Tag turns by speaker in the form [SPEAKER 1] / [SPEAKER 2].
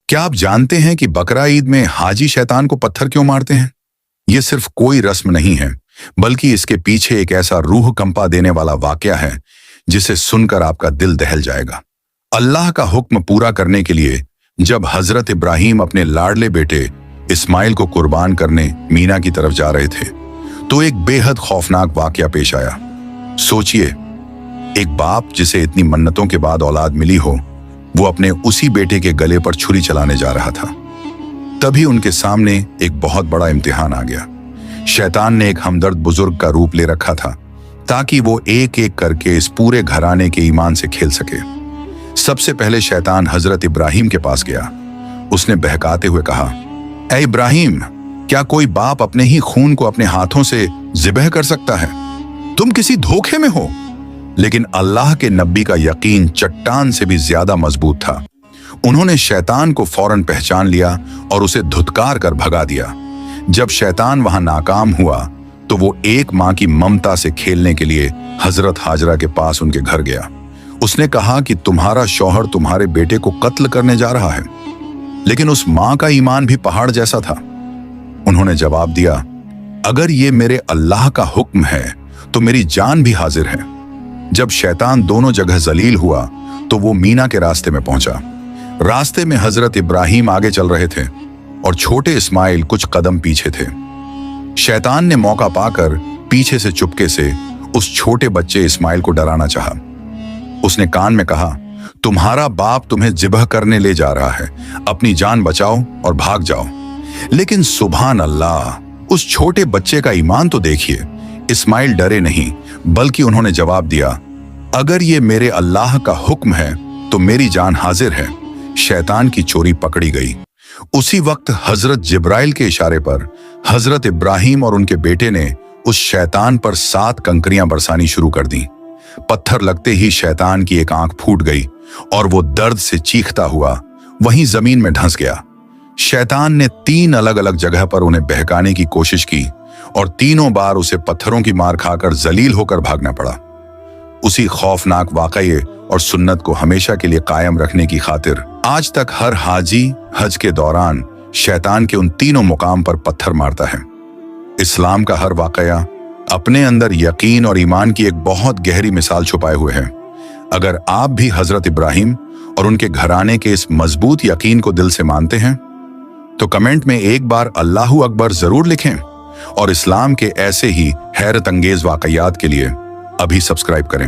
[SPEAKER 1] क्या आप जानते हैं कि बकरा ईद में हाजी शैतान को पत्थर क्यों मारते हैं? ये सिर्फ कोई रस्म नहीं है, बल्कि इसके पीछे एक ऐसा रूह कंपा देने वाला वाकया है जिसे सुनकर आपका दिल दहल जाएगा। अल्लाह का हुक्म पूरा करने के लिए जब हजरत इब्राहिम अपने लाडले बेटे इस्माइल को कुर्बान करने मीना की तरफ जा रहे थे, तो एक बेहद खौफनाक वाकया पेश आया। सोचिए, एक बाप जिसे इतनी मन्नतों के बाद औलाद मिली हो, वो अपने उसी बेटे के गले पर छुरी चलाने जा रहा था। तभी उनके सामने एक बहुत बड़ा इम्तिहान आ गया। शैतान ने एक हमदर्द बुजुर्ग का रूप ले रखा था ताकि वो एक एक करके इस पूरे घराने के ईमान से खेल सके। सबसे पहले शैतान हजरत इब्राहिम के पास गया। उसने बहकाते हुए कहा, ऐ इब्राहिम, क्या कोई बाप अपने ही खून को अपने हाथों से ज़िबह कर सकता है? तुम किसी धोखे में हो। लेकिन अल्लाह के नबी का यकीन चट्टान से भी ज्यादा मजबूत था। उन्होंने शैतान को फौरन पहचान लिया और उसे धुतकार कर भगा दिया। जब शैतान वहां नाकाम हुआ तो वो एक मां की ममता से खेलने के लिए हजरत हाजरा के पास उनके घर गया। उसने कहा कि तुम्हारा शौहर तुम्हारे बेटे को कत्ल करने जा रहा है। लेकिन उस मां का ईमान भी पहाड़ जैसा था। उन्होंने जवाब दिया, अगर ये मेरे अल्लाह का हुक्म है तो मेरी जान भी हाजिर है। जब शैतान दोनों जगह जलील हुआ तो वो मीना के रास्ते में पहुंचा। रास्ते में हजरत इब्राहिम आगे चल रहे थे और छोटे इस्माइल कुछ कदम पीछे थे। शैतान ने मौका पाकर पीछे से चुपके से उस छोटे बच्चे इस्माइल को डराना चाहा। उसने कान में कहा, तुम्हारा बाप तुम्हें ज़िबह करने ले जा रहा है, अपनी जान बचाओ और भाग जाओ। लेकिन सुभान अल्लाह, उस छोटे बच्चे का ईमान तो देखिए। इस्माइल डरे नहीं, बल्कि उन्होंने जवाब दिया, अगर ये मेरे अल्लाह का हुक्म है तो मेरी जान हाजिर है। शैतान की चोरी पकड़ी गई। उसी वक्त हजरत जिब्राइल के इशारे पर हजरत इब्राहिम और उनके बेटे ने उस शैतान पर 7 कंकरियां बरसानी शुरू कर दी। पत्थर लगते ही शैतान की एक आंख फूट गई और वो दर्द से चीखता हुआ वहीं जमीन में धंस गया। शैतान ने 3 अलग अलग जगह पर उन्हें बहकाने की कोशिश की और तीनों बार उसे पत्थरों की मार खाकर जलील होकर भागना पड़ा। उसी खौफनाक वाकये और सुन्नत को हमेशा के लिए कायम रखने की खातिर आज तक हर हाजी हज के दौरान शैतान के उन तीनों मुकाम पर पत्थर मारता है। इस्लाम का हर वाकया अपने अंदर यकीन और ईमान की एक बहुत गहरी मिसाल छुपाए हुए है। अगर आप भी हजरत इब्राहिम और उनके घराने के इस मजबूत यकीन को दिल से मानते हैं तो कमेंट में एक बार अल्लाहू अकबर जरूर लिखें और इस्लाम के ऐसे ही हैरत अंगेज वाकयात के लिए अभी सब्सक्राइब करें।